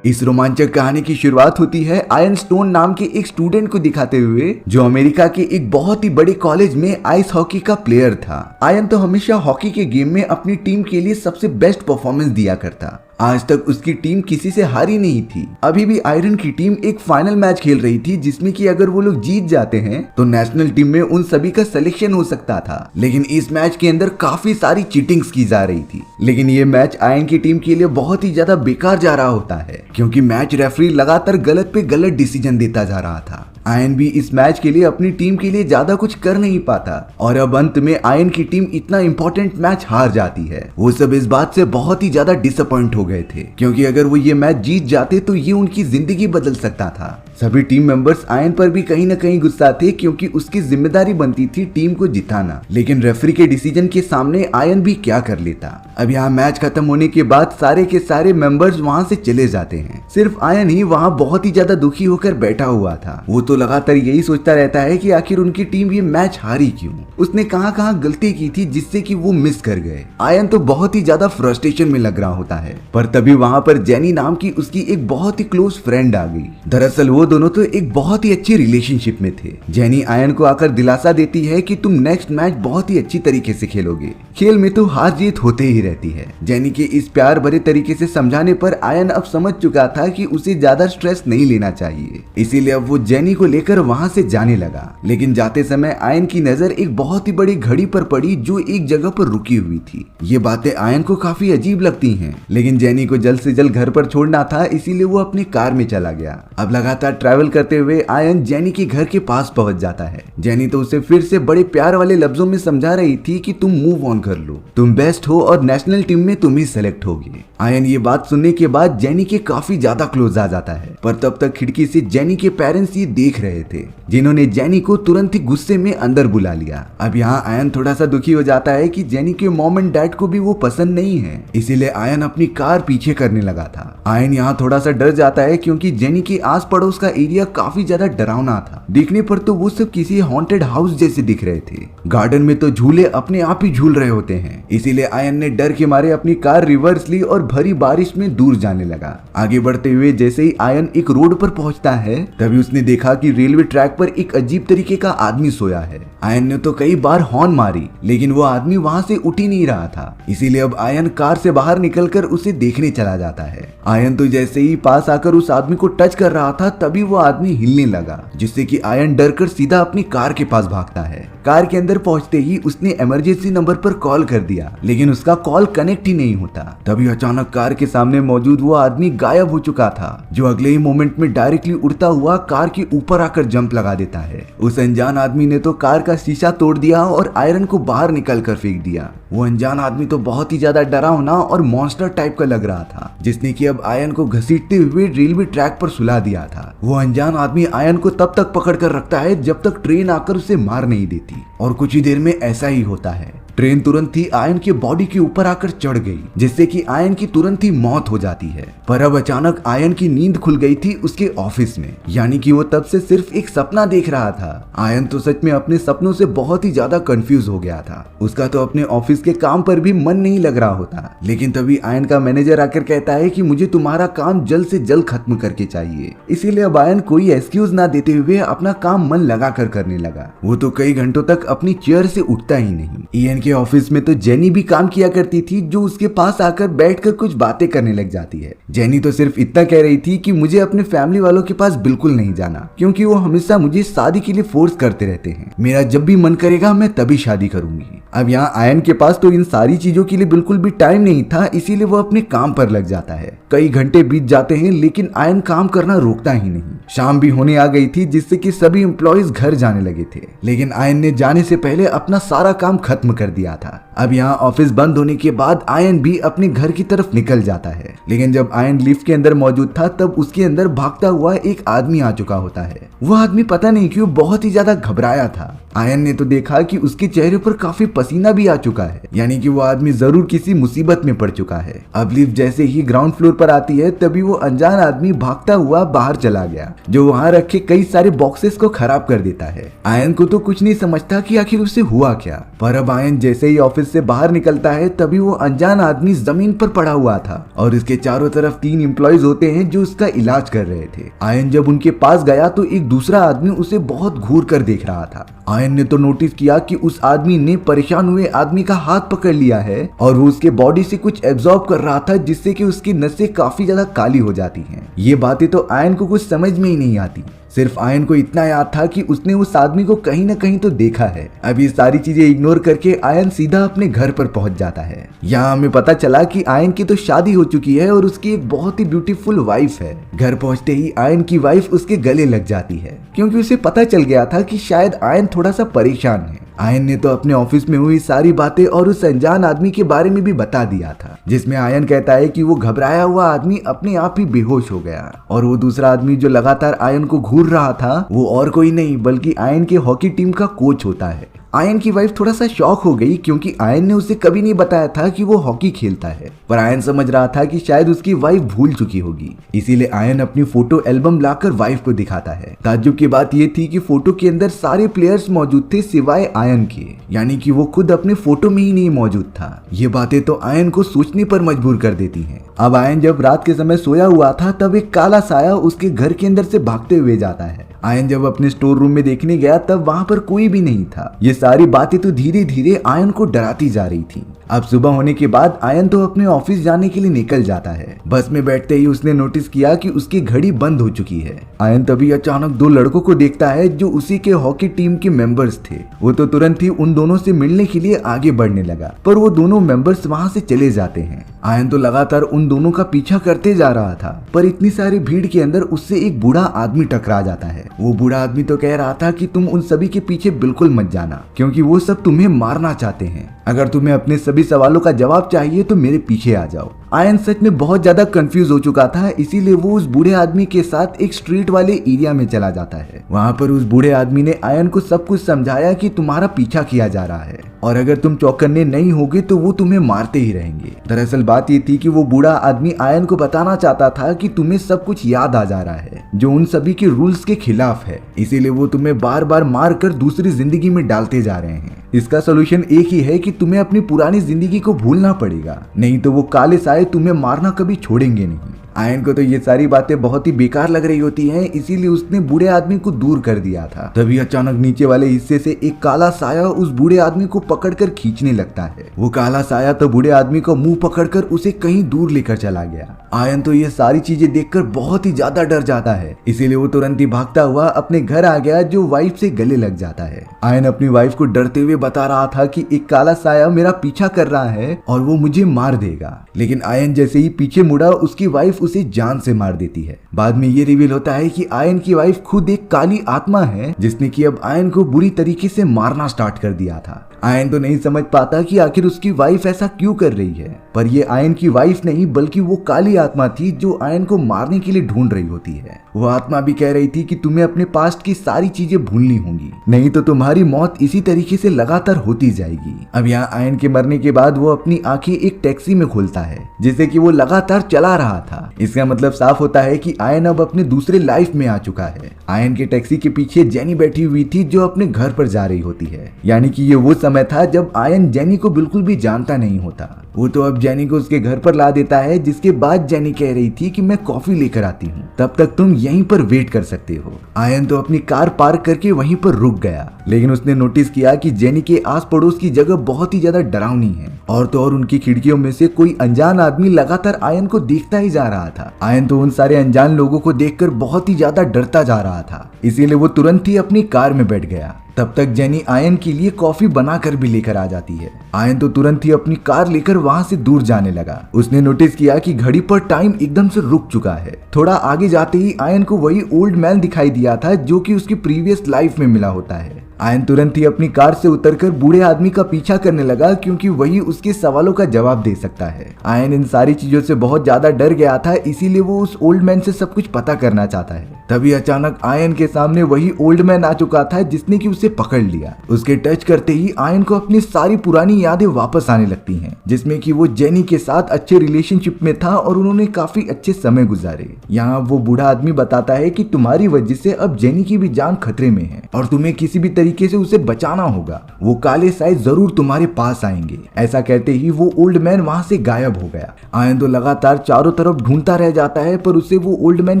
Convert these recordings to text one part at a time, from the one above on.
इस रोमांचक कहानी की शुरुआत होती है आयन स्टोन नाम के एक स्टूडेंट को दिखाते हुए, जो अमेरिका के एक बहुत ही बड़े कॉलेज में आइस हॉकी का प्लेयर था। आयन तो हमेशा हॉकी के गेम में अपनी टीम के लिए सबसे बेस्ट परफॉर्मेंस दिया करता। आज तक उसकी टीम किसी से हारी नहीं थी। अभी भी आयरन की टीम एक फाइनल मैच खेल रही थी, जिसमें कि अगर वो लोग जीत जाते हैं तो नेशनल टीम में उन सभी का सिलेक्शन हो सकता था। लेकिन इस मैच के अंदर काफी सारी चीटिंग्स की जा रही थी। लेकिन ये मैच आयन की टीम के लिए बहुत ही ज्यादा बेकार जा रहा होता है, क्योंकि मैच रेफरी लगातार गलत पे गलत डिसीजन देता जा रहा था। आयन भी इस मैच के लिए अपनी टीम के लिए ज्यादा कुछ कर नहीं पाता और अब अंत में आयन की टीम इतना इंपॉर्टेंट मैच हार जाती है। वो सब इस बात से बहुत ही ज्यादा डिसअपॉइंट हो गए थे, क्योंकि अगर वो ये मैच जीत जाते तो ये उनकी जिंदगी बदल सकता था। सभी टीम मेंबर्स आयन पर भी कहीं न कहीं गुस्सा थे, क्योंकि उसकी जिम्मेदारी बनती थी टीम को जिताना। लेकिन रेफरी के डिसीजन के सामने आयन भी क्या कर लेता। अब यहाँ मैच खत्म होने के बाद सारे के सारे मेंबर्स वहाँ से चले जाते हैं। सिर्फ आयन ही वहाँ बहुत ही ज्यादा दुखी होकर बैठा हुआ था। वो तो लगातार यही सोचता रहता है कि आखिर उनकी टीम ये मैच हारी क्यों, उसने कहाँ गलती की थी जिससे कि वो मिस कर गए। आयन तो बहुत ही ज्यादा फ्रस्ट्रेशन में लग रहा होता है, पर तभी वहाँ पर जेनी नाम की उसकी एक बहुत ही क्लोज फ्रेंड आ गई। दरअसल वो दोनों तो एक बहुत ही अच्छी रिलेशनशिप में थे। जेनी आयन को आकर दिलासा देती है कि तुम नेक्स्ट मैच बहुत ही अच्छी तरीके से खेलोगे, खेल में तो हार जीत होते ही रहती है। जेनी के इस प्यार भरे तरीके से समझाने पर आयन अब समझ चुका था कि उसे ज्यादा स्ट्रेस नहीं लेना चाहिए, इसीलिए अब वो जेनी को लेकर वहाँ से जाने लगा। लेकिन जाते समय आयन की नजर एक बहुत ही बड़ी घड़ी पर पड़ी, जो एक जगह पर रुकी हुई थी। ये बातें आयन को काफी अजीब लगती हैं, लेकिन जेनी को जल्द से जल्द घर पर छोड़ना था, इसीलिए वो अपनी कार में चला गया। अब लगातार ट्रैवल करते हुए आयन जेनी के घर के पास पहुंच जाता है। जेनी तो उसे फिर से बड़े प्यार वाले लफ्जों में समझा रही थी कि तुम मूव ऑन कर लो, तुम बेस्ट हो और नेशनल टीम में तुम ही सेलेक्ट होगे। आयन ये बात सुनने के बाद जेनी के काफी ज्यादा क्लोज आ जाता है, पर तब तक खिड़की से जेनी के पेरेंट्स ये देख रहे थे, जिन्होंने जेनी को तुरंत ही गुस्से में अंदर बुला लिया। अब यहाँ आयन थोड़ा सा दुखी हो जाता है कि जेनी के मॉम एंड डैड को भी वो पसंद नहीं है, इसीलिए आयन अपनी कार पीछे करने लगा था। आयन यहाँ थोड़ा सा डर जाता है, क्योंकि जेनी के आस पड़ोस का एरिया काफी ज्यादा डरावना था। देखने पर तो वो सब किसी हॉन्टेड हाउस जैसे दिख रहे थे। गार्डन में तो झूले अपने आप ही झूल रहे होते हैं, इसीलिए आयन ने डर के मारे अपनी कार रिवर्स ली और भरी बारिश में दूर जाने लगा। आगे बढ़ते हुए जैसे ही आयन एक रोड पर पहुंचता है, तभी उसने देखा कि रेलवे ट्रैक पर एक अजीब तरीके का आदमी सोया है। आयन ने तो कई बार हॉर्न मारी, लेकिन वो आदमी वहां से उठ ही नहीं रहा था, इसीलिए अब आयन कार से बाहर निकलकर उसे देखने चला जाता है। आयन तो जैसे ही पास आकर उस आदमी को टच कर रहा था, तभी वो आदमी हिलने लगा, जिससे कि आयन डरकर सीधा अपनी कार के पास भागता है। कार के अंदर पहुंचते ही उसने इमरजेंसी नंबर पर कॉल कर दिया, लेकिन उसका कॉल कनेक्ट ही नहीं होता। तभी अचानक कार के सामने मौजूद वो आदमी गायब हो चुका था, जो अगले ही मोमेंट में डायरेक्टली उड़ता हुआ कार के ऊपर आकर जंप लगा देता है। उस अनजान आदमी ने तो कार का शीशा तोड़ दिया और आयरन को बाहर निकल कर फेंक दिया। वो अनजान आदमी तो बहुत ही ज्यादा डरावना और मॉन्स्टर टाइप का लग रहा था, जिसने कि अब आयन को घसीटते हुए रेलवे ट्रैक पर सुला दिया था। वो अनजान आदमी आयन को तब तक पकड़ कर रखता है जब तक ट्रेन आकर उसे मार नहीं देती, और कुछ ही देर में ऐसा ही होता है। ट्रेन तुरंत ही आयन के बॉडी के ऊपर आकर चढ़ गई, जिससे कि आयन की तुरंत ही मौत हो जाती है। पर अब अचानक आयन की नींद खुल गई थी उसके ऑफिस में, यानी कि वो तब से सिर्फ एक सपना देख रहा था। आयन तो सच में अपने सपनों से बहुत ही ज्यादा कंफ्यूज हो गया था। उसका तो अपने ऑफिस के काम पर भी मन नहीं लग रहा होता। लेकिन तभी आयन का मैनेजर आकर कहता है कि मुझे तुम्हारा काम जल्द से जल्द खत्म करके चाहिए। इसीलिए अब आयन कोई एक्सक्यूज ना देते हुए अपना काम मन लगा कर करने लगा। वो तो कई घंटों तक अपनी चेयर से उठता ही नहीं। इयन के ऑफिस में तो जेनी भी काम किया करती थी, जो उसके पास आकर बैठकर कुछ बातें करने लग जाती है। जेनी तो सिर्फ इतना कह रही थी कि मुझे अपने फैमिली वालों के पास बिल्कुल नहीं जाना, क्योंकि वो हमेशा मुझे शादी के लिए फोर्स करते रहते हैं। मेरा जब भी मन करेगा मैं तभी शादी करूंगी। अब यहाँ आयन के पास तो इन सारी चीजों के लिए बिल्कुल भी टाइम नहीं था, इसीलिए वो अपने काम पर लग जाता है। कई घंटे बीत जाते हैं, लेकिन आयन काम करना रोकता ही नहीं। शाम भी होने आ गई थी, जिससे कि सभी एम्प्लॉयज घर जाने लगे थे, लेकिन आयन ने जाने से पहले अपना सारा काम खत्म कर दिया था। अब यहाँ ऑफिस बंद होने के बाद आयन भी अपने घर की तरफ निकल जाता है, लेकिन जब आयन लिफ्ट के अंदर मौजूद था, तब उसके अंदर भागता हुआ एक आदमी आ चुका होता है। वो आदमी पता नहीं क्यों बहुत ही ज्यादा घबराया था। आयन ने तो देखा कि उसके चेहरे पर काफी पसीना भी आ चुका है, यानी कि वो आदमी जरूर किसी मुसीबत में पड़ चुका है। अब लिफ्ट जैसे ही ग्राउंड फ्लोर पर आती है, तभी वो अनजान आदमी भागता हुआ बाहर चला गया। जो वहाँ रखे कई सारे बॉक्सेस को खराब कर देता है। आयन को तो कुछ नहीं समझता कि आखिर उससे हुआ क्या, पर अब आयन जैसे ही ऑफिस से बाहर निकलता है तभी वो अनजान आदमी जमीन पर पड़ा हुआ था और इसके चारों तरफ 3 एम्प्लॉयज होते हैं जो उसका इलाज कर रहे थे। आयन जब उनके पास गया तो एक दूसरा आदमी उसे बहुत घूर कर देख रहा था। आयन ने तो नोटिस किया कि उस आदमी ने परेशान हुए आदमी का हाथ पकड़ लिया है और वो उसके बॉडी से कुछ एब्जॉर्ब कर रहा था, जिससे कि उसकी नसें काफी ज्यादा काली हो जाती हैं। ये बातें तो आयन को कुछ समझ में ही नहीं आती। सिर्फ आयन को इतना याद था कि उसने उस आदमी को कहीं ना कहीं तो देखा है। अब ये सारी चीजें इग्नोर करके आयन सीधा अपने घर पर पहुंच जाता है। यहाँ हमें पता चला कि आयन की तो शादी हो चुकी है और उसकी एक बहुत ही ब्यूटीफुल वाइफ है। घर पहुंचते ही आयन की वाइफ उसके गले लग जाती है, क्योंकि उसे पता चल गया था कि शायद आयन थोड़ा सा परेशान है। आयन ने तो अपने ऑफिस में हुई सारी बातें और उस अनजान आदमी के बारे में भी बता दिया था, जिसमें आयन कहता है कि वो घबराया हुआ आदमी अपने आप ही बेहोश हो गया और वो दूसरा आदमी जो लगातार आयन को घूर रहा था वो और कोई नहीं बल्कि आयन के हॉकी टीम का कोच होता है। आयन की वाइफ थोड़ा सा शॉक हो गई, क्योंकि आयन ने उसे कभी नहीं बताया था कि वो हॉकी खेलता है, पर आयन समझ रहा था कि शायद उसकी वाइफ भूल चुकी होगी। इसीलिए आयन अपनी फोटो एल्बम लाकर वाइफ को दिखाता है। ताज्जुब की बात ये थी कि फोटो के अंदर सारे प्लेयर्स मौजूद थे सिवाय आयन के, यानी कि वो खुद अपने फोटो में ही नहीं मौजूद था। ये बातें तो आयन को सोचने पर मजबूर कर देती हैं। अब आयन जब रात के समय सोया हुआ था तब एक काला साया उसके घर के अंदर से भागते हुए जाता है। आयन जब अपने स्टोर रूम में देखने गया तब वहाँ पर कोई भी नहीं था। ये सारी बातें तो धीरे धीरे आयन को डराती जा रही थी। अब सुबह होने के बाद आयन तो अपने ऑफिस जाने के लिए निकल जाता है। बस में बैठते ही उसने नोटिस किया कि उसकी घड़ी बंद हो चुकी है। आयन तभी अचानक 2 लड़कों को देखता है जो उसी के हॉकी टीम के मेंबर्स थे। वो तो तुरंत ही उन दोनों से मिलने के लिए आगे बढ़ने लगा, पर वो दोनों मेंबर्स वहाँ से चले जाते हैं। आयन तो लगातार उन दोनों का पीछा करते जा रहा था, पर इतनी सारी भीड़ के अंदर उससे एक बूढ़ा आदमी टकरा जाता है। वो बूढ़ा आदमी तो कह रहा था कि तुम उन सभी के पीछे बिल्कुल मत जाना, क्योंकि वो सब तुम्हें मारना चाहते हैं। अगर तुम्हें अपने सभी सवालों का जवाब चाहिए तो मेरे पीछे आ जाओ। आयन सच में बहुत ज्यादा कंफ्यूज हो चुका था, इसीलिए वो उस बूढ़े आदमी के साथ एक स्ट्रीट वाले एरिया में चला जाता है। वहाँ पर उस बूढ़े आदमी ने आयन को सब कुछ समझाया कि तुम्हारा पीछा किया जा रहा है और अगर तुम चौकन्ने नहीं होगे तो वो तुम्हें मारते ही रहेंगे। दरअसल बात ये थी कि वो बूढ़ा आदमी आयन को बताना चाहता था कि तुम्हें सब कुछ याद आ जा रहा है जो उन सभी के रूल्स के खिलाफ है, इसीलिए वो तुम्हें बार बार मार कर दूसरी जिंदगी में डालते जा रहे हैं। इसका सोल्यूशन एक ही है कि तुम्हें अपनी पुरानी जिंदगी को भूलना पड़ेगा, नहीं तो वो काले साए तुम्हें मारना कभी छोड़ेंगे नहीं। आयन को तो ये सारी बातें बहुत ही बेकार लग रही होती हैं, इसीलिए उसने बूढ़े आदमी को दूर कर दिया था। तभी अचानक नीचे वाले हिस्से से एक काला साया उस बूढ़े आदमी को पकड़कर खींचने लगता है। वो काला साया तो बूढ़े आदमी को मुंह पकड़कर उसे कहीं दूर लेकर चला गया। आयन तो ये सारी चीजें देखकर बहुत ही ज्यादा डर जाता है, इसीलिए वो तुरंत ही भागता हुआ अपने घर आ गया, जो वाइफ से गले लग जाता है। आयन अपनी वाइफ को डरते हुए बता रहा था कि एक काला साया मेरा पीछा कर रहा है और वो मुझे मार देगा, लेकिन आयन जैसे ही पीछे मुड़ा उसकी वाइफ उसे जान से मार देती है। बाद में ये रिवील होता है कि आयन की वाइफ खुद एक काली आत्मा है, जिसने कि अब आयन को बुरी तरीके से मारना स्टार्ट कर दिया था। आयन तो नहीं समझ पाता कि आखिर उसकी वाइफ ऐसा क्यों कर रही है, पर ये आयन की वाइफ नहीं बल्कि वो काली आत्मा थी जो आयन को मारने के लिए ढूंढ रही होती है। वो आत्मा भी कह रही थी कि तुम्हें अपने पास्ट की सारी चीजें भूलनी होंगी, नहीं तो तुम्हारी मौत इसी तरीके से लगातार होती जाएगी। अब यहाँ आयन के मरने के बाद वो अपनी आंखें एक टैक्सी में खोलता है जिसे कि वो लगातार चला रहा था। इसका मतलब साफ होता है कि आयन अब अपने दूसरे लाइफ में आ चुका है। आयन के टैक्सी के पीछे जेनी बैठी हुई थी जो अपने घर पर जा रही होती है, यानी कि ये वो समय था जब आयन जेनी को बिल्कुल भी जानता नहीं होता। वो तो अब जेनी को उसके घर पर ला देता है, जिसके बाद जेनी कह रही थी कि मैं कॉफी लेकर आती हूँ, तब तक तुम यहीं पर वेट कर सकते हो। आयन तो अपनी कार पार्क करके वहीं पर रुक गया, लेकिन उसने नोटिस किया कि जेनी के आस पड़ोस की जगह बहुत ही ज्यादा डरावनी है और तो और उनकी खिड़कियों में से कोई अनजान आदमी लगातार आयन को देखता ही जा रहा था। आयन तो उन सारे अनजान लोगों को देखकर बहुत ही ज्यादा डरता जा रहा था, इसीलिए वो तुरंत ही अपनी कार में बैठ गया। तब तक जेनी आयन के लिए कॉफी बनाकर भी लेकर आ जाती है। आयन तो तुरंत ही अपनी कार लेकर वहां से दूर जाने लगा। उसने नोटिस किया कि घड़ी पर टाइम एकदम से रुक चुका है। थोड़ा आगे जाते ही आयन को वही ओल्ड मैन दिखाई दिया था जो कि उसकी प्रीवियस लाइफ में मिला होता है। आयन तुरंत ही अपनी कार से उतरकर बूढ़े आदमी का पीछा करने लगा क्योंकि वही उसके सवालों का जवाब दे सकता है। आयन इन सारी चीजों से बहुत ज्यादा डर गया था, इसीलिए वो उस ओल्ड मैन से सब कुछ पता करना चाहता है। तभी अचानक आयन के सामने वही ओल्ड मैन आ चुका था जिसने कि उसे पकड़ लिया। उसके टच करते ही आयन को अपनी सारी पुरानी यादें वापस आने लगती हैं, जिसमें कि वो जेनी के साथ अच्छे रिलेशनशिप में था और उन्होंने काफी अच्छे समय गुजारे। यहाँ वो बूढ़ा आदमी बताता है कि तुम्हारी वजह से अब जेनी की भी जान खतरे में है और तुम्हें किसी भी तरीके से उसे बचाना होगा। वो काले साए जरूर तुम्हारे पास आएंगे। ऐसा कहते ही वो ओल्ड मैन वहां से गायब हो गया। आयन तो लगातार चारों तरफ ढूंढता रह जाता है पर उसे वो ओल्ड मैन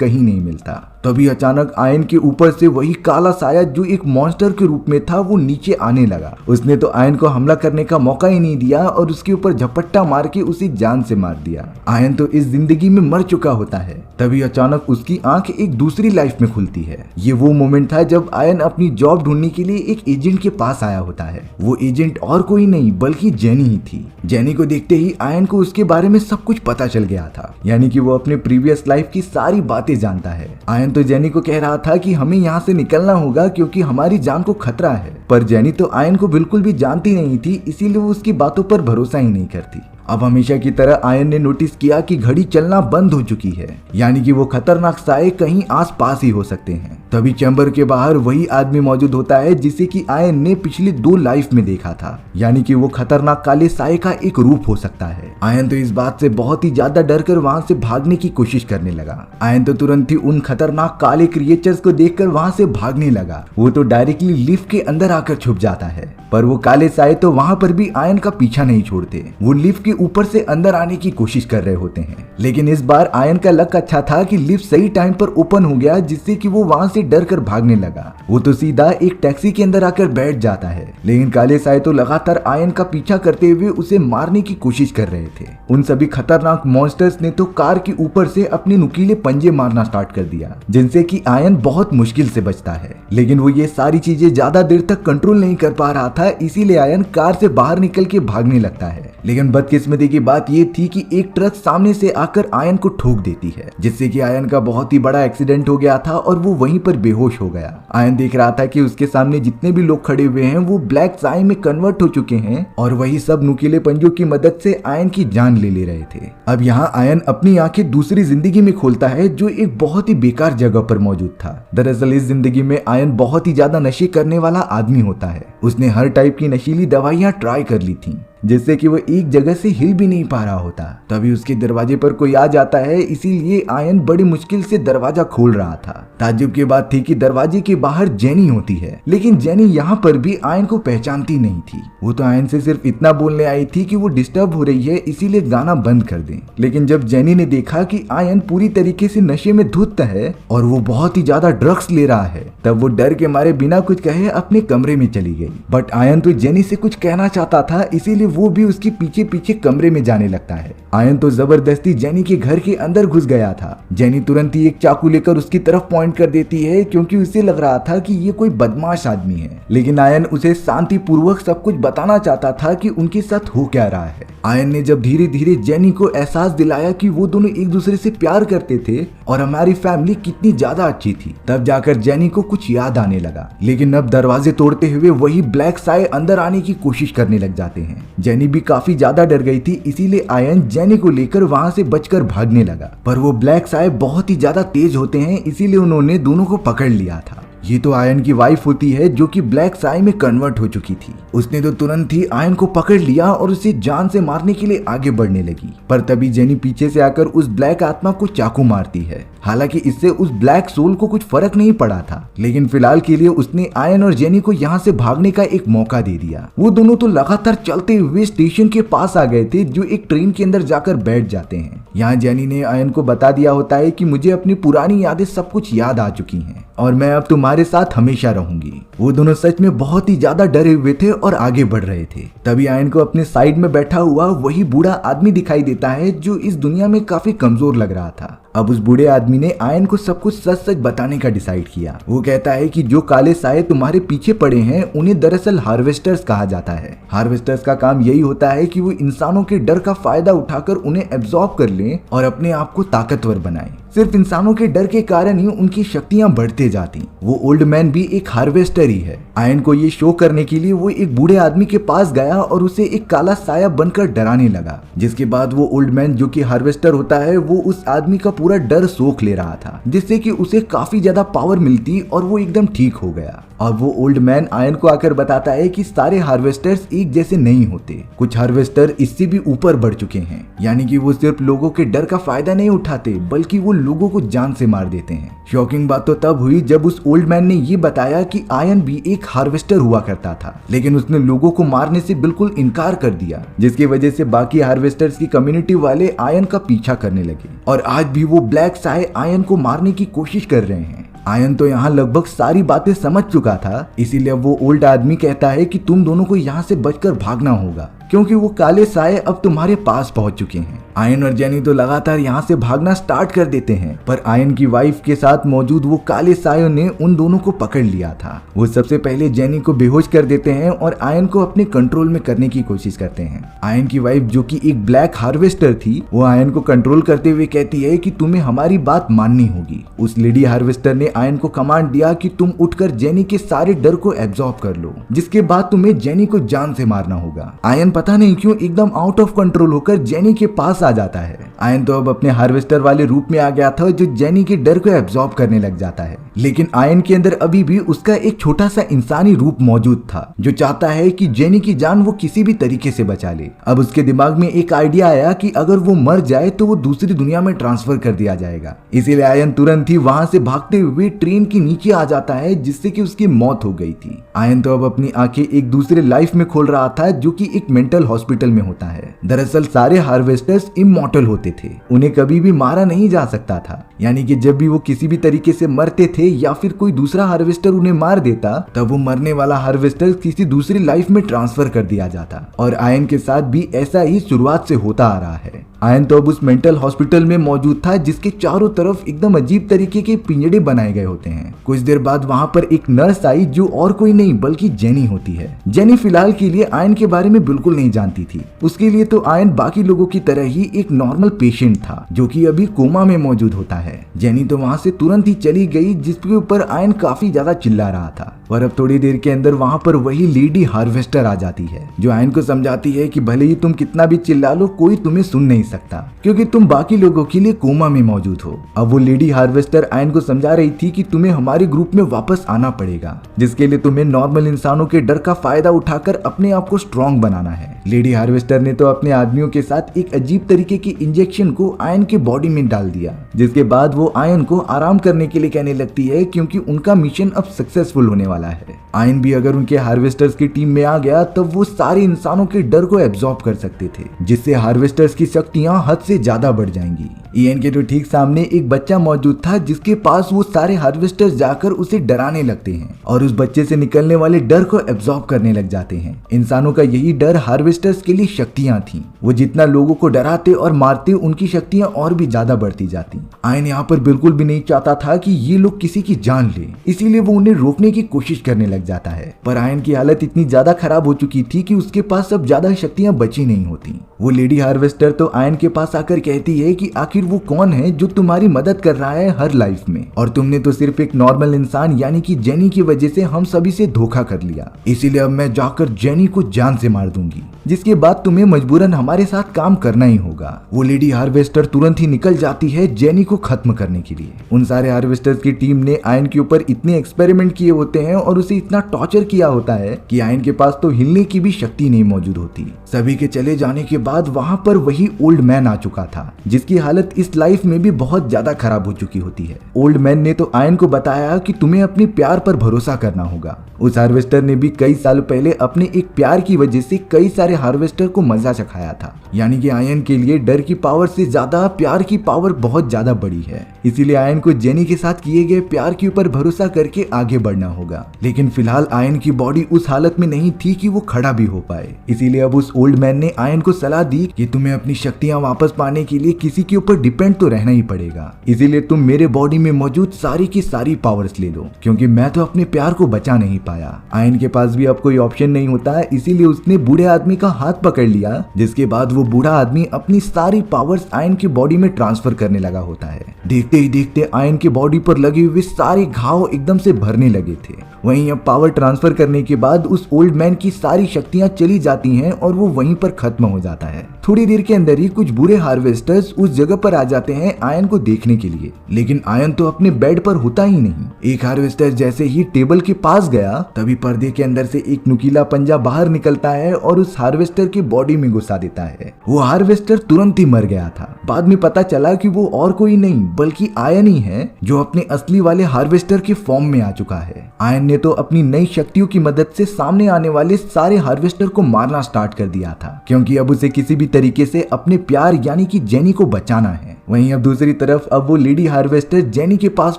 कहीं नहीं मिलता। तभी अचानक आयन के ऊपर से वही काला साया जो एक मॉन्स्टर के रूप में था वो नीचे आने लगा। उसने तो आयन को हमला करने का मौका ही नहीं दिया और उसके ऊपर झपट्टा मार के उसे जान से मार दिया। आयन तो इस जिंदगी में मर चुका होता है। तभी अचानक उसकी आंख एक दूसरी लाइफ में खुलती है। ये वो मोमेंट था जब आयन अपनी जॉब ढूंढने के लिए एक एजेंट के पास आया होता है। वो एजेंट और कोई नहीं बल्कि जेनी ही थी। जेनी को देखते ही आयन को उसके बारे में सब कुछ पता चल गया था, यानी कि वो अपने प्रीवियस लाइफ की सारी बातें जानता है। आयन तो जेनी को कह रहा था कि हमें यहाँ से निकलना होगा क्योंकि हमारी जान को खतरा है, पर जेनी तो आयन को बिल्कुल भी जानती नहीं थी, इसीलिए वो उसकी बातों पर भरोसा ही नहीं करती। अब हमेशा की तरह आयन ने नोटिस किया कि घड़ी चलना बंद हो चुकी है, यानी कि वो खतरनाक साए कहीं आसपास ही हो सकते हैं। तभी चैम्बर के बाहर वही आदमी मौजूद होता है जिसे कि आयन ने पिछली 2 लाइफ में देखा था, यानी कि वो खतरनाक काले साए का एक रूप हो सकता है। आयन तो इस बात से बहुत ही ज्यादा डर कर वहाँ से भागने की कोशिश करने लगा। आयन तो तुरंत ही उन खतरनाक काले क्रिएचर्स को देखकर वहाँ से भागने लगा। वो तो डायरेक्टली लिफ्ट के अंदर आकर छुप जाता है, पर वो काले साए तो वहाँ पर भी आयन का पीछा नहीं छोड़ते। वो लिफ्ट के ऊपर से अंदर आने की कोशिश कर रहे होते हैं, लेकिन इस बार आयन का लक अच्छा था कि लिफ्ट सही टाइम पर ओपन हो गया, जिससे कि वो वहां से डर कर भागने लगा। वो तो सीधा एक टैक्सी के अंदर आकर बैठ जाता है, लेकिन काले साए तो लगातार आयन का पीछा करते हुए उसे मारने की कोशिश कर रहे थे। उन सभी खतरनाक मॉन्स्टर्स ने तो कार के ऊपर से अपने नुकीले पंजे मारना स्टार्ट कर दिया, जिनसे कि आयन बहुत मुश्किल से बचता है। लेकिन वो ये सारी चीजें ज्यादा देर तक कंट्रोल नहीं कर पा रहा था, इसीलिए आयन कार से बाहर निकल के भागने लगता है। लेकिन बदकिस्मती की बात ये थी कि एक ट्रक सामने से आकर आयन को ठोक देती है, जिससे कि आयन का बहुत ही बड़ा एक्सीडेंट हो गया था और वो वहीं पर बेहोश हो गया। आयन देख रहा था कि उसके सामने जितने भी लोग खड़े हुए हैं वो ब्लैक साए में कन्वर्ट हो चुके हैं और वही सब नुकीले पंजों की मदद से आयन की जान ले रहे थे। अब यहाँ आयन अपनी आंखें दूसरी जिंदगी में खोलता है जो एक बहुत ही बेकार जगह पर मौजूद था। दरअसल इस जिंदगी में आयन बहुत ही ज्यादा नशे करने वाला आदमी होता है। उसने हर टाइप की नशीली दवाइयां ट्राई कर ली थी, जिससे कि वो एक जगह से हिल भी नहीं पा रहा होता। तभी उसके दरवाजे पर कोई आ जाता है, इसीलिए आयन बड़ी मुश्किल से दरवाजा खोल रहा था। ताज्जुब की बात थी कि दरवाजे के बाहर जेनी होती है, लेकिन जेनी यहाँ पर भी आयन को पहचानती नहीं थी। वो तो आयन से सिर्फ इतना बोलने आई थी कि वो डिस्टर्ब हो रही है, इसीलिए गाना बंद कर दें। लेकिन जब जेनी ने देखा कि आयन पूरी तरीके से नशे में धुत है और वो बहुत ही ज्यादा ड्रग्स ले रहा है, तब वो डर के मारे बिना कुछ कहे अपने कमरे में चली गई। बट आयन तो जेनी से कुछ कहना चाहता था, इसीलिए वो भी उसके पीछे पीछे कमरे में जाने लगता है। आयन तो जबरदस्ती जेनी के घर के अंदर घुस गया था। जेनी तुरंत ही एक चाकू लेकर उसकी तरफ पॉइंट कर देती है, क्योंकि उसे लग रहा था कि ये कोई बदमाश आदमी है। लेकिन आयन उसे शांति पूर्वक सब कुछ बताना चाहता था कि उनके साथ हो क्या रहा है। आयन ने जब धीरे धीरे जेनी को एहसास दिलाया कि वो दोनों एक दूसरे से प्यार करते थे और हमारी फैमिली कितनी ज्यादा अच्छी थी, तब जाकर जेनी को कुछ याद आने लगा। लेकिन अब दरवाजे तोड़ते हुए वही ब्लैक साए अंदर आने की कोशिश करने लग जाते हैं। जेनी भी काफी ज्यादा डर गई थी, इसीलिए आयन जेनी को लेकर वहां से बचकर भागने लगा। पर वो ब्लैक साए बहुत ही ज्यादा तेज होते हैं, इसीलिए उन्होंने दोनों को पकड़ लिया था। ये तो आयन की वाइफ होती है जो कि ब्लैक साए में कन्वर्ट हो चुकी थी। उसने तो तुरंत ही आयन को पकड़ लिया और उसे जान से मारने के लिए आगे बढ़ने लगी। पर तभी जेनी पीछे से आकर उस ब्लैक आत्मा को चाकू मारती है। हालांकि इससे उस ब्लैक सोल को कुछ फर्क नहीं पड़ा था, लेकिन फिलहाल के लिए उसने आयन और जेनी को यहाँ से भागने का एक मौका दे दिया। वो दोनों तो लगातार चलते हुए स्टेशन के पास आ गए थे, जो एक ट्रेन के अंदर जाकर बैठ जाते हैं। यहाँ जेनी ने आयन को बता दिया होता है कि मुझे अपनी पुरानी यादें सब कुछ याद आ चुकी हैं और मैं अब तुम्हारे साथ हमेशा रहूंगी। वो दोनों सच में बहुत ही ज्यादा डरे हुए थे और आगे बढ़ रहे थे। तभी आयन को अपने साइड में बैठा हुआ वही बूढ़ा आदमी दिखाई देता है जो इस दुनिया में काफी कमजोर लग रहा था। अब उस बूढ़े आदमी ने आयन को सब कुछ सच सच बताने का डिसाइड किया। वो कहता है कि जो काले साए तुम्हारे पीछे पड़े हैं उन्हें दरअसल हार्वेस्टर्स कहा जाता है। हार्वेस्टर्स का काम यही होता है कि वो इंसानों के डर का फायदा उठाकर उन्हें एब्जॉर्ब कर लें और अपने आप को ताकतवर बनाएं। सिर्फ इंसानों के डर के कारण ही उनकी शक्तियां बढ़ते जाती। वो ओल्ड मैन भी एक हार्वेस्टर ही है। आयन को ये शो करने के लिए वो एक बूढ़े आदमी के पास गया और उसे एक काला साया बनकर डराने लगा, जिसके बाद वो ओल्ड मैन जो कि हार्वेस्टर होता है वो उस आदमी का पूरा डर सोख ले रहा था, जिससे कि उसे काफी ज्यादा पावर मिलती और वो एकदम ठीक हो गया। अब वो ओल्ड मैन आयन को आकर बताता है कि सारे हार्वेस्टर्स एक जैसे नहीं होते, कुछ हार्वेस्टर इससे भी ऊपर बढ़ चुके हैं, यानी कि वो सिर्फ लोगों के डर का फायदा नहीं उठाते बल्कि वो लोगों को जान से मार देते हैं। शॉकिंग बात तो तब हुई जब उस ओल्ड मैन ने ये बताया कि आयन भी एक हार्वेस्टर हुआ करता था, लेकिन उसने लोगों को मारने से बिल्कुल इनकार कर दिया, जिसकी वजह से बाकी हार्वेस्टर्स की कम्युनिटी वाले आयन का पीछा करने लगे और आज भी वो ब्लैक साय आयन को मारने की कोशिश कर रहे हैं। आयन तो यहाँ लगभग सारी बातें समझ चुका था, इसीलिए वो ओल्ड आदमी कहता है कि तुम दोनों को यहाँ से बचकर भागना होगा, क्योंकि वो काले साए अब तुम्हारे पास पहुंच चुके हैं। आयन और जेनी तो लगातार यहाँ से भागना स्टार्ट कर देते हैं, पर आयन की वाइफ के साथ मौजूद वो काले सायों ने उन दोनों को पकड़ लिया था। वो सबसे पहले जेनी को बेहोश कर देते हैं और आयन को अपने कंट्रोल में करने की कोशिश करते हैं। आयन की वाइफ जो कि एक ब्लैक हार्वेस्टर थी, वो आयन को कंट्रोल करते हुए कहती है कि तुम्हें हमारी बात माननी होगी। उस लेडी हार्वेस्टर ने आयन को कमांड दिया कि तुम उठकर जेनी के सारे डर को एब्जॉर्ब कर लो, जिसके बाद तुम्हें जेनी को जान से मारना होगा। आयन पता नहीं क्यों एकदम आउट ऑफ कंट्रोल होकर जेनी के पास आ जाता है। आयन तो अब अपने हार्वेस्टर वाले रूप में आ गया था जो जेनी के डर को एब्जॉर्ब करने लग जाता है, लेकिन आयन के अंदर अभी भी उसका एक छोटा सा इंसानी रूप मौजूद था जो चाहता है कि जेनी की जान वो किसी भी तरीके से बचा ले। अब उसके दिमाग में एक आइडिया आया कि अगर वो मर जाए तो वो दूसरी दुनिया में ट्रांसफर कर दिया जाएगा, इसीलिए आयन तुरंत ही वहां से भागते हुए ट्रेन के नीचे आ जाता है, जिससे कि उसकी मौत हो गई थी। आयन तो अब अपनी आंखें एक दूसरे लाइफ में खोल रहा था जो कि एक मेंटल हॉस्पिटल में होता है। दरअसल सारे हार्वेस्टर्स इमॉर्टल होते थे, उन्हें कभी भी मारा नहीं जा सकता था, यानी कि जब भी वो किसी भी तरीके से मरते थे या फिर कोई दूसरा हार्वेस्टर उन्हें मार देता, तब वो मरने वाला हार्वेस्टर किसी दूसरी लाइफ में ट्रांसफर कर दिया जाता। और आयन के साथ भी ऐसा ही शुरुआत से होता आ रहा है। आयन तो अब उस मेंटल हॉस्पिटल में मौजूद था जिसके चारों तरफ एकदम अजीब तरीके के पिंजड़े बनाए गए होते हैं। कुछ देर बाद वहां पर एक नर्स आई जो और कोई नहीं बल्कि जेनी होती है। जेनी फिलहाल के लिए आयन के बारे में बिल्कुल नहीं जानती थी, उसके लिए तो आयन बाकी लोगों की तरह ही एक नॉर्मल पेशेंट था जो कि अभी कोमा में मौजूद होता है। जेनी तो वहां से तुरंत ही चली गई, जिसके ऊपर आयन काफी ज्यादा चिल्ला रहा था। और अब थोड़ी देर के अंदर वहां पर वही लेडी हार्वेस्टर आ जाती है जो आयन को समझाती है कि भले ही तुम कितना भी चिल्ला लो, कोई तुम्हें सुन नहीं सकता क्योंकि तुम बाकी लोगों के लिए कोमा में मौजूद हो। अब वो लेडी हार्वेस्टर आयन को समझा रही थी कि तुम्हें हमारे ग्रुप में वापस आना पड़ेगा, जिसके लिए तुम्हें नॉर्मल इंसानों के डर का फायदा उठाकर अपने आप को स्ट्रॉन्ग बनाना है। लेडी हार्वेस्टर ने तो अपने आदमियों के साथ एक अजीब तरीके की इंजेक्शन को आयन के बॉडी में डाल दिया, जिसके बाद वो आयन को आराम करने के लिए कहने लगती है क्योंकि उनका मिशन अब सक्सेसफुल होने वाला है। आयन भी अगर उनके हार्वेस्टर्स की टीम में आ गया तब वो सारे इंसानों के डर को एब्जॉर्ब कर सकते थे, जिससे हार्वेस्टर्स की शक्तियां हद से ज्यादा बढ़ जाएंगी। ईएन के तो ठीक सामने एक बच्चा मौजूद था जिसके पास वो सारे हार्वेस्टर्स जाकर उसे डराने लगते हैं और उस बच्चे से निकलने वाले डर को एब्जॉर्ब करने लग जाते हैं। इंसानों का यही डर हार्वेस्टर्स के लिए शक्तियां थी। वो जितना लोगों को डराते और मारते उनकी शक्तियां और भी ज्यादा बढ़ती जाती। आयन यहाँ पर बिल्कुल भी नहीं चाहता था कि ये लोग किसी की जान ले, इसीलिए वो उन्हें रोकने की कोशिश करने लग जाता है। पर आयन की हालत इतनी ज्यादा खराब हो चुकी थी कि उसके पास अब ज्यादा शक्तियां बची नहीं होती। वो लेडी हार्वेस्टर तो आयन के पास आकर कहती है कि आखिर वो कौन है जो तुम्हारी मदद कर रहा है हर लाइफ में, और तुमने तो सिर्फ एक नॉर्मल इंसान यानी कि जेनी की वजह से हम सभी से धोखा कर लिया, इसीलिए अब मैं जाकर जेनी को जान से मार दूंगी, जिसके बाद तुम्हें मजबूरन हमारे साथ काम करना ही होगा। वो लेडी हार्वेस्टर तुरंत ही निकल जाती है जेनी को खत्म करने के लिए। उन सारे हार्वेस्टर्स की टीम ने आयन के ऊपर इतने एक्सपेरिमेंट किए होते हैं और उसे इतना टॉर्चर किया होता है कि आयन के पास तो हिलने की भी शक्ति नहीं मौजूद होती। सभी के चले जाने के बाद वहां पर वही ओल्ड मैन आ चुका था, जिसकी हालत इस लाइफ में भी बहुत ज्यादा खराब हो चुकी होती है। ओल्ड मैन ने तो आयन को बताया कि तुम्हें अपने प्यार पर भरोसा करना होगा। उस हार्वेस्टर ने भी कई साल पहले अपने एक प्यार की वजह से कई सारे हार्वेस्टर को मजा चखाया था, यानी कि आयन के लिए डर की पावर से ज्यादा प्यार की पावर बहुत ज्यादा बड़ी है। इसीलिए आयन को जेनी के साथ किए गए प्यार के ऊपर भरोसा करके आगे बढ़ना होगा। लेकिन फिलहाल आयन की बॉडी उस हालत में नहीं थी कि वो खड़ा भी हो पाए, इसीलिए अब उस ओल्ड मैन ने आयन को सलाह दी कि तुम्हें अपनी शक्तियां वापस पाने के लिए किसी के ऊपर डिपेंड तो रहना ही पड़ेगा, इसीलिए तुम मेरे बॉडी में मौजूद सारी की सारी पावर्स ले लो, क्योंकि मैं तो अपने प्यार को बचा नहीं पाया। आयन के पास भी अब कोई ऑप्शन नहीं होता है, इसीलिए उसने बूढ़े आदमी का हाथ पकड़ लिया, जिसके बाद वो बूढ़ा आदमी अपनी सारी पावर्स आयन की बॉडी में ट्रांसफर करने लगा होता है। देखते देखते ही देखते आयन के बॉडी पर लगे हुए सारे घाव एकदम से भरने लगे थे। वहीं अब पावर ट्रांसफर करने के बाद उस ओल्ड मैन की सारी शक्तियां चली जाती हैं और वो वहीं पर खत्म हो जाता है। थोड़ी देर के अंदर ही कुछ बुरे हार्वेस्टर्स उस जगह पर आ जाते हैं आयन को देखने के लिए, लेकिन आयन तो अपने बेड पर होता ही नहीं। एक हार्वेस्टर जैसे ही टेबल के पास गया तभी पर्दे के अंदर से एक नुकीला पंजा बाहर निकलता है और उस हार्वेस्टर की बॉडी में घुसा देता है। वो हार्वेस्टर तुरंत ही मर गया था। बाद में पता चला कि वो और कोई नहीं बल्कि आयन ही है जो अपने असली वाले हार्वेस्टर के फॉर्म में आ चुका है। आयन ने तो अपनी नई शक्तियों की मदद से सामने आने वाले सारे हार्वेस्टर को मारना स्टार्ट कर दिया था, क्योंकि अब उसे किसी भी तरीके से अपने प्यार यानी कि जेनी को बचाना है। वहीं अब दूसरी तरफ अब वो लेडी हार्वेस्टर जेनी के पास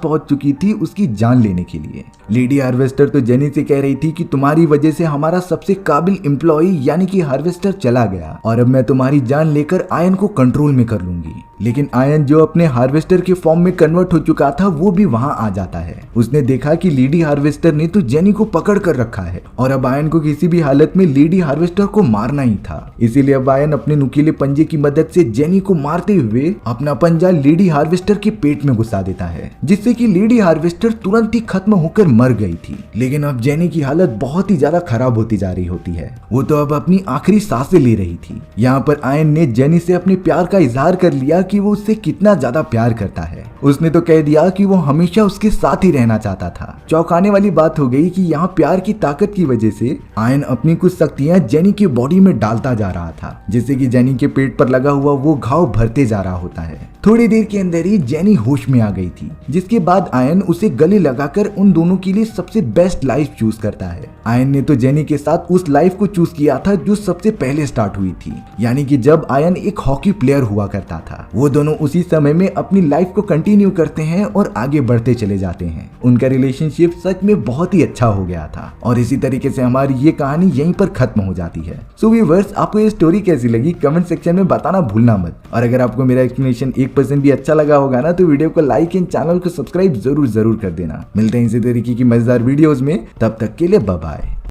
पहुंच चुकी थी उसकी जान लेने के लिए। लेडी हार्वेस्टर तो जेनी से कह रही थी कि तुम्हारी वजह से हमारा सबसे काबिल एम्प्लॉय यानी कि हार्वेस्टर चला गया और अब मैं तुम्हारी जान लेकर आयन को कंट्रोल में कर लूंगी। लेकिन आयन जो अपने हार्वेस्टर के फॉर्म में कन्वर्ट हो चुका था वो भी वहां आ जाता है। उसने देखा कि लेडी हार्वेस्टर ने तो जेनी को पकड़ कर रखा है और अब आयन को किसी भी हालत में लेडी हार्वेस्टर को मारना ही था। इसीलिए अब आयन अपने नुकीले पंजे की मदद से जेनी को मारते हुए अपना पंजा लेडी हार्वेस्टर के पेट में घुसा देता है, जिससे कि लेडी हार्वेस्टर तुरंत ही खत्म होकर मर गई थी। लेकिन अब जेनी की हालत बहुत ही ज्यादा खराब होती जा रही होती है। वो तो अब अपनी आखिरी सांसें ले रही थी। यहाँ पर आयन ने जेनी से अपने प्यार का इजहार कर लिया कि वो उससे कितना ज्यादा प्यार करता है। उसने तो कह दिया कि वो हमेशा उसके साथ ही रहना चाहता था। चौंकाने वाली बात हो गई कि यहाँ प्यार की ताकत की वजह से आयन अपनी कुछ शक्तियां जेनी की बॉडी में डालता जा रहा था, जिससे कि जेनी के पेट पर लगा हुआ वो घाव भरते जा रहा होता है। थोड़ी देर के अंदर ही जेनी होश में आ गई थी, जिसके बाद आयन उसे गले लगाकर उन दोनों के लिए सबसे बेस्ट लाइफ चूज करता है। आयन ने तो जेनी के साथ उस लाइफ को चूज किया था जो सबसे पहले स्टार्ट हुई थी, यानी कि जब आयन एक हॉकी प्लेयर हुआ करता था। वो दोनों उसी समय में अपनी लाइफ को कंटिन्यू करते हैं और आगे बढ़ते चले जाते हैं। उनका रिलेशनशिप सच में बहुत ही अच्छा हो गया था और इसी तरीके से हमारी ये कहानी यहीं पर खत्म हो जाती है। सो व्यूअर्स, आपको ये स्टोरी कैसी लगी कमेंट सेक्शन में बताना भूलना मत। और अगर आपको मेरा एक्सप्लेनेशन 1% भी अच्छा लगा होगा ना तो वीडियो को लाइक एंड चैनल को सब्सक्राइब जरूर कर देना। मिलते हैं इसी तरीके की मजेदार वीडियोस में, तब तक के लिए बाय बाय।